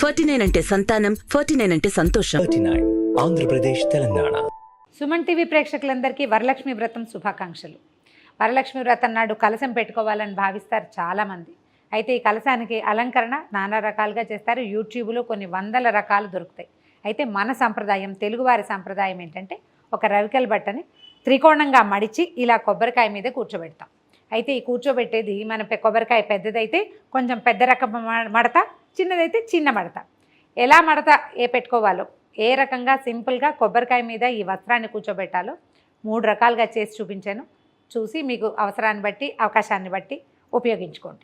49 అంటే సంతానం, 49 అంటే సంతోషం. 39 ఆంధ్రప్రదేశ్, తెలంగాణ. సుమన్ టీవీ ప్రేక్షకులందరికీ వరలక్ష్మి వ్రతం శుభాకాంక్షలు. వరలక్ష్మి వ్రతం నాడు కలశం పెట్టుకోవాలని భావిస్తారు చాలామంది. అయితే ఈ కలశానికి అలంకరణ నానా రకాలుగా చేస్తారు. యూట్యూబ్లో కొన్ని వందల రకాలు దొరుకుతాయి. అయితే మన సంప్రదాయం, తెలుగువారి సంప్రదాయం ఏంటంటే ఒక రవికెల బట్టని త్రికోణంగా మడిచి ఇలా కొబ్బరికాయ మీద కూర్చోబెడతాం. అయితే ఈ కూర్చోబెట్టేది మన కొబ్బరికాయ పెద్దదైతే కొంచెం పెద్ద రకం మడత, చిన్నదైతే చిన్న మడత. ఎలా మడత పెట్టుకోవాలో, ఏ రకంగా సింపుల్గా కొబ్బరికాయ మీద ఈ వస్త్రాన్ని కూర్చోబెట్టాలో 3 రకాలుగా చేసి చూపించాను. చూసి మీకు అవసరాన్ని బట్టి, అవకాశాన్ని బట్టి ఉపయోగించుకోండి.